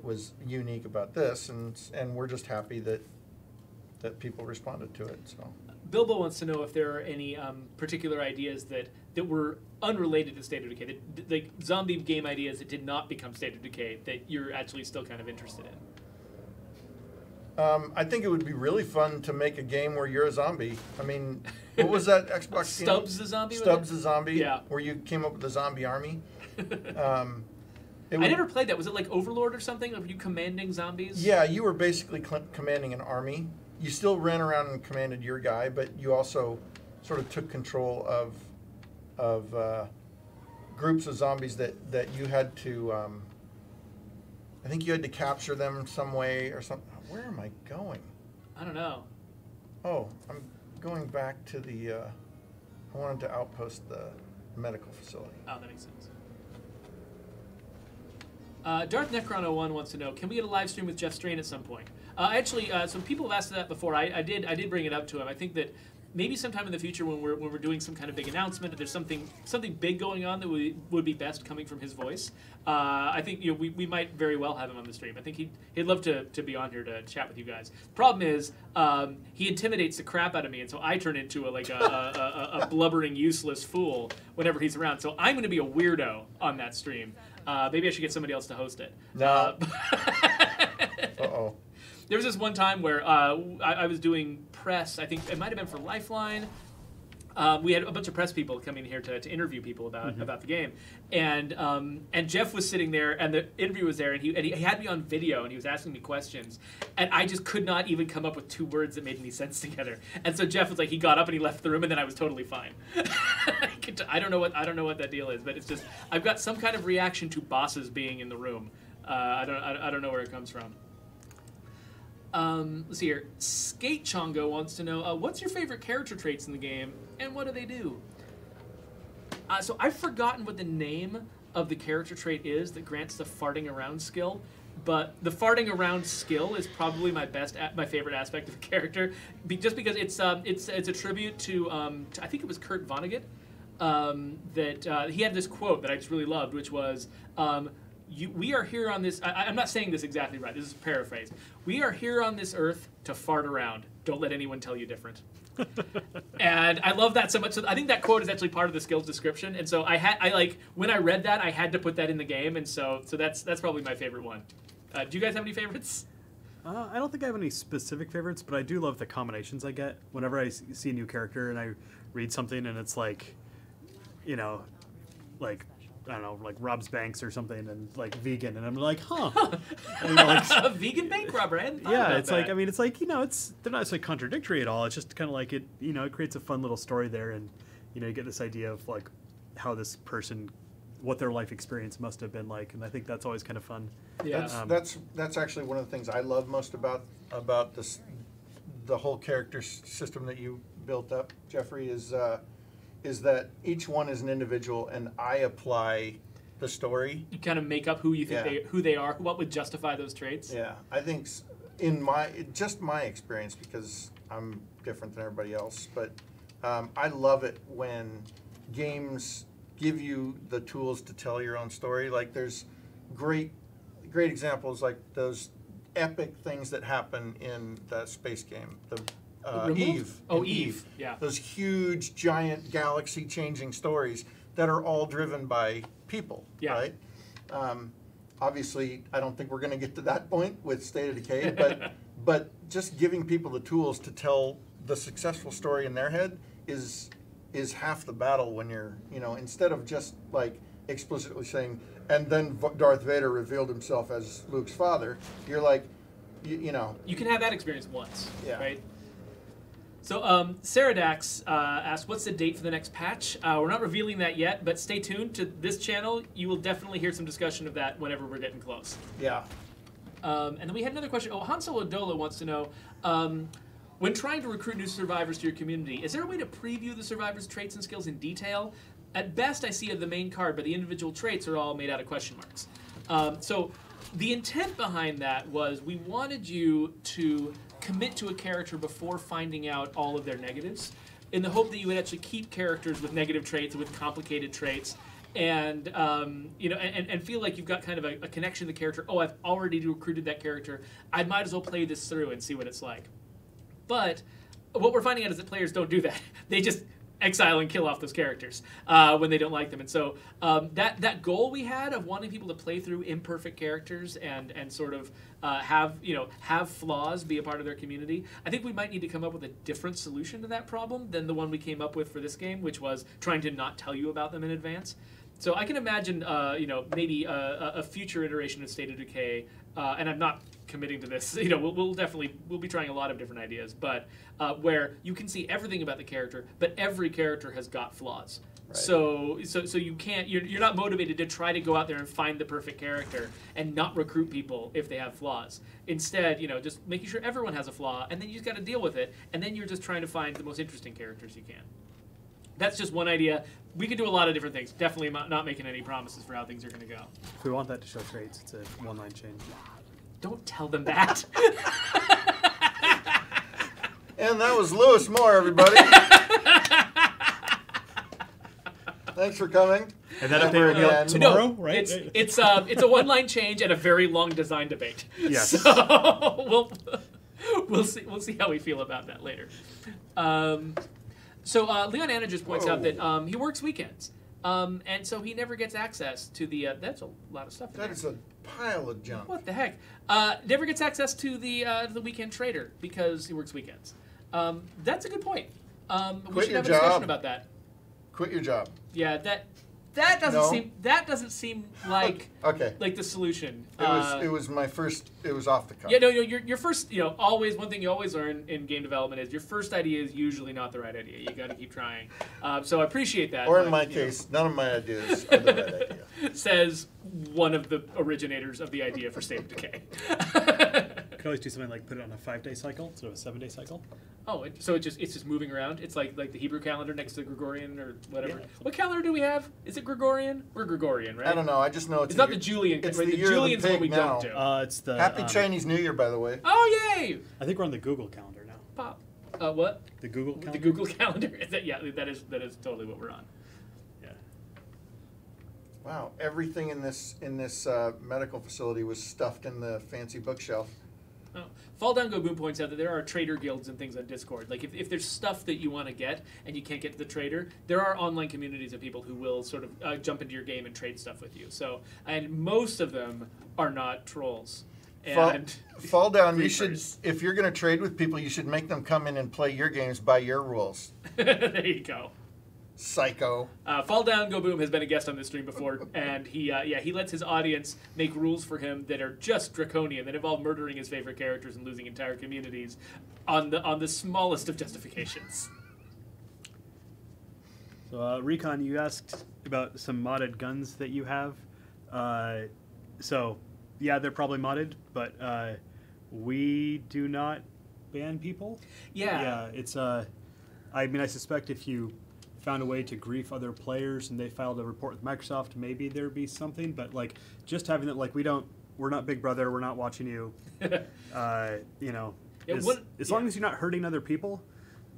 was unique about this, and we're just happy that people responded to it. So Bilbo wants to know if there are any particular ideas that were unrelated to State of Decay, like zombie game ideas that did not become State of Decay, that you're actually still kind of interested in. I think it would be really fun to make a game where you're a zombie. I mean, what was that Xbox game? Stubbs the Zombie? Stubbs the Zombie? Yeah. Where you came up with a zombie army? I never played that. Was it like Overlord or something? Were you commanding zombies? Yeah, you were basically commanding an army. You still ran around and commanded your guy, but you also sort of took control of groups of zombies that you had to, I think you had to capture them some way or something. Where am I going? I don't know. Oh, I'm going back to the, I wanted to outpost the medical facility. Oh, that makes sense. Darth Necron 01 wants to know, can we get a live stream with Jeff Strain at some point? Actually, some people have asked that before. I did bring it up to him. I think that maybe sometime in the future when we're doing some kind of big announcement, if there's something big going on that would be best coming from his voice, I think we might very well have him on the stream. I think he'd love to be on here to chat with you guys. Problem is, he intimidates the crap out of me, and so I turn into a blubbering, useless fool whenever he's around. So I'm going to be a weirdo on that stream. Maybe I should get somebody else to host it. No. Uh-oh. There was this one time where I was doing press. I think it might have been for Lifeline. We had a bunch of press people coming here to interview people about the game, and Jeff was sitting there, and the interview was there, and he had me on video, and he was asking me questions, and I just could not even come up with two words that made any sense together. And so Jeff was like, he got up and he left the room, and then I was totally fine. I don't know what that deal is, but it's just I've got some kind of reaction to bosses being in the room. I don't know where it comes from. Let's see here. Skate Chongo wants to know, what's your favorite character traits in the game, and what do they do? So I've forgotten what the name of the character trait is that grants the farting around skill, but the farting around skill is probably my favorite aspect of the character, just because it's a tribute to I think it was Kurt Vonnegut, that he had this quote that I just really loved, which was. We are here on this. I'm not saying this exactly right. This is paraphrased. We are here on this earth to fart around. Don't let anyone tell you different. And I love that so much. So I think that quote is actually part of the skills description. And so when I read that, I had to put that in the game. And so that's probably my favorite one. Do you guys have any favorites? I don't think I have any specific favorites, but I do love the combinations I get whenever I see a new character and I read something and it's like, like. I don't know, like robs banks or something, and like vegan, and I'm like, huh? And, a vegan bank robber. I hadn't thought about it's that. like, I mean, it's like they're not necessarily contradictory at all. It's just kind of like it creates a fun little story there, and you get this idea of like how this person, what their life experience must have been like, and I think that's always kind of fun. Yeah, that's actually one of the things I love most about this, the whole character system that you built up, Jeffrey, is that each one is an individual, and I apply the story. You kind of make up who you think who they are, what would justify those traits. Yeah, I think in my experience, because I'm different than everybody else, but I love it when games give you the tools to tell your own story. Like there's great examples like those epic things that happen in the space game. Eve. Oh, Eve. Yeah. Those huge, giant, galaxy-changing stories that are all driven by people, right? Obviously, I don't think we're going to get to that point with State of Decay, but just giving people the tools to tell the successful story in their head is half the battle when you're, instead of just like explicitly saying, and then Darth Vader revealed himself as Luke's father, you're like, you can have that experience once, right? So Saradax asked, what's the date for the next patch? We're not revealing that yet, but stay tuned to this channel. You will definitely hear some discussion of that whenever we're getting close. Yeah. And then we had another question. Han Solo Dola wants to know, when trying to recruit new survivors to your community, is there a way to preview the survivors' traits and skills in detail? At best, I see the main card, but the individual traits are all made out of question marks. So the intent behind that was we wanted you to commit to a character before finding out all of their negatives, in the hope that you would actually keep characters with negative traits, with complicated traits, and and feel like you've got kind of a connection to the character. Oh, I've already recruited that character. I might as well play this through and see what it's like. But what we're finding out is that players don't do that. They just exile and kill off those characters when they don't like them. And so that goal we had of wanting people to play through imperfect characters and sort of have flaws, be a part of their community, I think we might need to come up with a different solution to that problem than the one we came up with for this game, which was trying to not tell you about them in advance. So I can imagine, maybe a future iteration of State of Decay, and I'm not committing to this. We'll be trying a lot of different ideas, but where you can see everything about the character, but every character has got flaws. Right. So you can't. You're not motivated to try to go out there and find the perfect character and not recruit people if they have flaws. Instead, just making sure everyone has a flaw, and then you just got to deal with it. And then you're just trying to find the most interesting characters you can. That's just one idea. We could do a lot of different things. Definitely not making any promises for how things are going to go. If we want that to show traits, it's a one-line change. Don't tell them that. And that was Lewis Mohr, everybody. Thanks for coming. And that update will be up tomorrow, right? It's a one-line change and a very long design debate. Yes. So we'll see how we feel about that later. So Leon Anna just points out that he works weekends, and so he never gets access to the. That's a lot of stuff. That is a pile of junk. What the heck? Never gets access to the weekend trader because he works weekends. That's a good point. We should have a discussion about that. Quit your job. Yeah, that doesn't seem like okay. Like the solution. It was my first. It was off the cuff. Yeah, no, your first. Always one thing you always learn in game development is your first idea is usually not the right idea. You got to keep trying. So I appreciate that. Or in my case, none of my ideas are the right idea. Says one of the originators of the idea for State of Decay. You could always do something like put it on a 5-day cycle instead of a 7-day cycle. Oh, so it's just moving around. It's like the Hebrew calendar next to the Gregorian or whatever. Yeah. What calendar do we have? Is it Gregorian? We're Gregorian, right? I don't know. I just know it's not the Julian. It's right? the year Julian's of the what we pig now. don't do. It's the Happy Chinese New Year, by the way. Oh, yay! I think we're on the Google calendar now. Pop. What? The Google calendar. The Google calendar. That is totally what we're on. Yeah. Wow, everything in this medical facility was stuffed in the fancy bookshelf. Oh. Fall Down Go Boom points out that there are trader guilds and things on Discord. Like if there's stuff that you want to get and you can't get to the trader, there are online communities of people who will sort of jump into your game and trade stuff with you. So, and most of them are not trolls. And Fall Down, you should, if you're going to trade with people, you should make them come in and play your games by your rules. There you go. Psycho. Fall Down Go Boom has been a guest on this stream before, and he lets his audience make rules for him that are just draconian, that involve murdering his favorite characters and losing entire communities on the smallest of justifications. So Recon, you asked about some modded guns that you have. So yeah, they're probably modded, but we do not ban people. Yeah. It's I suspect if you found a way to grief other players and they filed a report with Microsoft, maybe there'd be something. But like just having that, like we're not Big Brother, we're not watching you. As long as you're not hurting other people,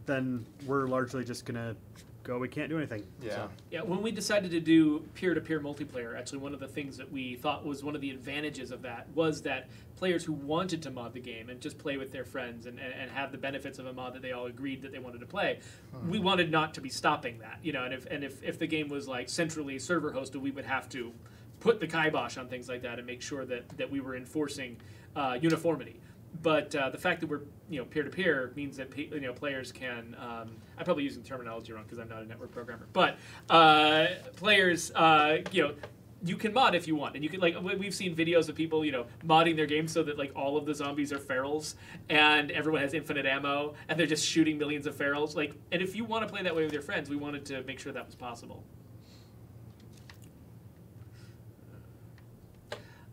then we're largely just gonna go. We can't do anything. Yeah. So. Yeah. When we decided to do peer-to-peer multiplayer, actually one of the things that we thought was one of the advantages of that was that players who wanted to mod the game and just play with their friends and have the benefits of a mod that they all agreed that they wanted to play, we wanted not to be stopping that. And if the game was like centrally server hosted, we would have to put the kibosh on things like that and make sure that we were enforcing uniformity. But the fact that we're peer-to-peer means that players can. I'm probably using the terminology wrong because I'm not a network programmer. But players, you can mod if you want, and you can we've seen videos of people modding their game so that all of the zombies are ferals and everyone has infinite ammo and they're just shooting millions of ferals. And if you want to play that way with your friends, we wanted to make sure that was possible.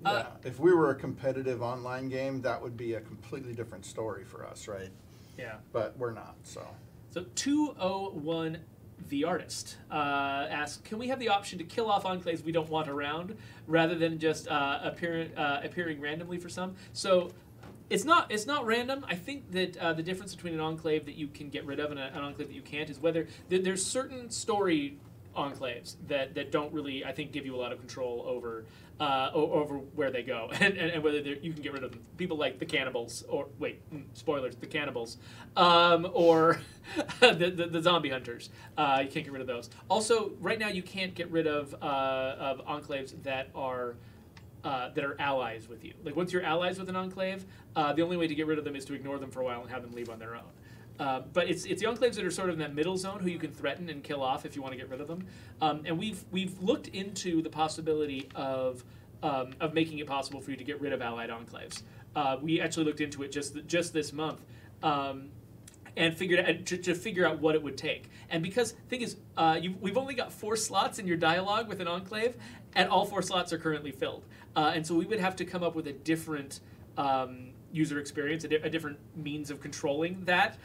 Yeah. If we were a competitive online game, that would be a completely different story for us, right? Yeah. But we're not, so. So 201 the artist asks, can we have the option to kill off enclaves we don't want around rather than just appearing randomly for some? So It's not random. I think that the difference between an enclave that you can get rid of and an enclave that you can't is whether there's certain story enclaves that don't really, I think, give you a lot of control over where they go and whether you can get rid of them. People like the cannibals, or spoilers, the cannibals, or the zombie hunters. You can't get rid of those. Also, right now you can't get rid of enclaves that are allies with you. Like once you're allies with an enclave, the only way to get rid of them is to ignore them for a while and have them leave on their own. But it's the enclaves that are sort of in that middle zone who you can threaten and kill off if you want to get rid of them. And we've looked into the possibility of making it possible for you to get rid of allied enclaves. We actually looked into it just this month. And figured out, to figure out what it would take. And because the thing is, we've only got 4 slots in your dialogue with an enclave, and all 4 slots are currently filled. And so we would have to come up with a different user experience, a different means of controlling that.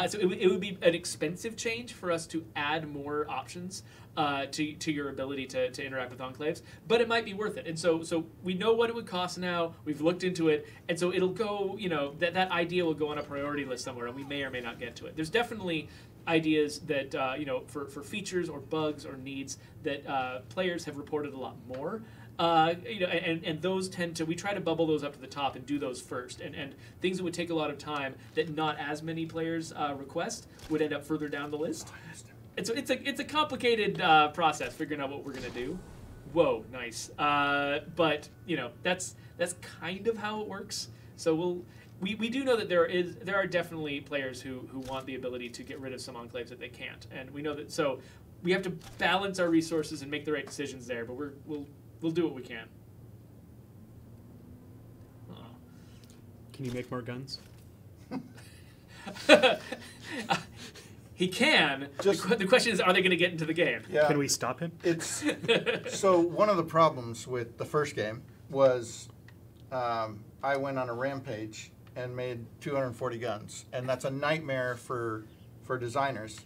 So it would be an expensive change for us to add more options to your ability to interact with enclaves, but it might be worth it. And so we know what it would cost now. We've looked into it, and so it'll go. That idea will go on a priority list somewhere, and we may or may not get to it. There's definitely ideas that for features or bugs or needs that players have reported a lot more. And those tend to, we try to bubble those up to the top and do those first. And things that would take a lot of time that not as many players request would end up further down the list. It's a complicated process figuring out what we're gonna do. Whoa, nice. But that's kind of how it works. So we do know that there are definitely players who want the ability to get rid of some enclaves that they can't, and we know that. So we have to balance our resources and make the right decisions there. But we'll do what we can. Can you make more guns? He can. The question is, are they going to get into the game? Yeah. Can we stop him? So one of the problems with the first game was I went on a rampage and made 240 guns, and that's a nightmare for designers.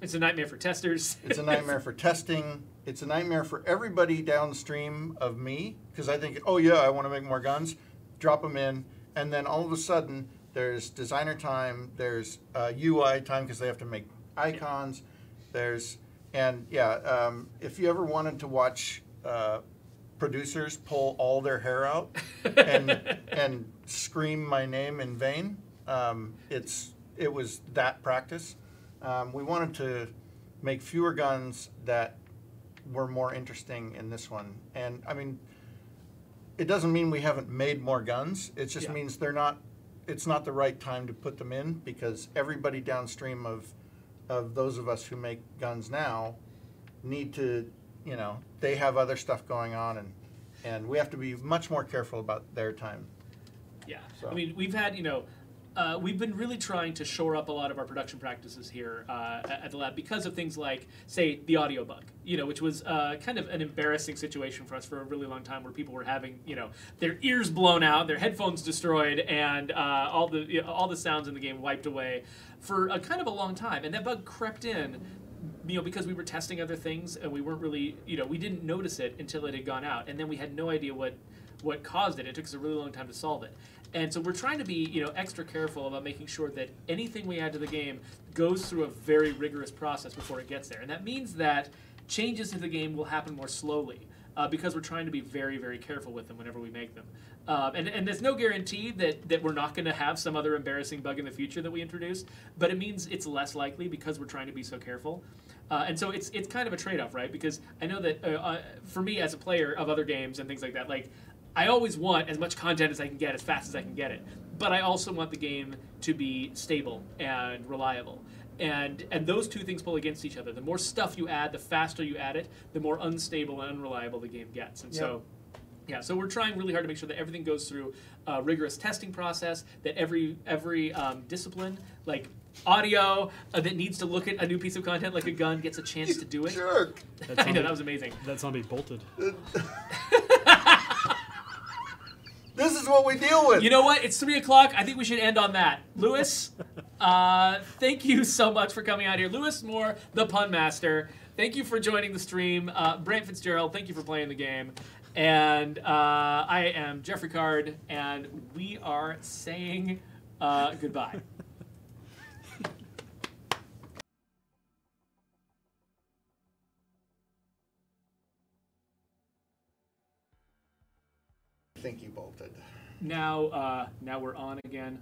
It's a nightmare for testers. It's a nightmare for testing. It's a nightmare for everybody downstream of me, because I think, oh yeah, I want to make more guns, drop them in, and then all of a sudden there's designer time, there's UI time because they have to make icons, if you ever wanted to watch producers pull all their hair out and scream my name in vain, it was that practice. We wanted to make fewer guns that were more interesting in this one. And I mean, it doesn't mean we haven't made more guns. It just means it's not the right time to put them in, because everybody downstream of those of us who make guns now need to, they have other stuff going on, and we have to be much more careful about their time. Yeah. So. I mean, we've had, we've been really trying to shore up a lot of our production practices here at the lab because of things like, say, the audio bug, which was kind of an embarrassing situation for us for a really long time, where people were having, their ears blown out, their headphones destroyed, and all the sounds in the game wiped away for a kind of a long time. And that bug crept in, because we were testing other things, and we weren't really, we didn't notice it until it had gone out, and then we had no idea what caused it. It took us a really long time to solve it. And so we're trying to be, extra careful about making sure that anything we add to the game goes through a very rigorous process before it gets there. And that means that changes to the game will happen more slowly, because we're trying to be very, very careful with them whenever we make them. And there's no guarantee that we're not going to have some other embarrassing bug in the future that we introduce, but it means it's less likely because we're trying to be so careful. And so it's kind of a trade-off, right? Because I know that for me as a player of other games and things like that, like, I always want as much content as I can get as fast as I can get it, but I also want the game to be stable and reliable. And those two things pull against each other. The more stuff you add, the faster you add it, the more unstable and unreliable the game gets. And so we're trying really hard to make sure that everything goes through a rigorous testing process, that every discipline, like audio, that needs to look at a new piece of content like a gun, gets a chance to do it. Jerk. I know, that was amazing. That zombie bolted. This is what we deal with. You know what? It's 3 o'clock. I think we should end on that. Lewis, thank you so much for coming out here. Lewis Mohr, the punmaster. Thank you for joining the stream. Brant Fitzgerald, thank you for playing the game. And I am Jeffrey Card, and we are saying goodbye. I think you bolted. Now we're on again.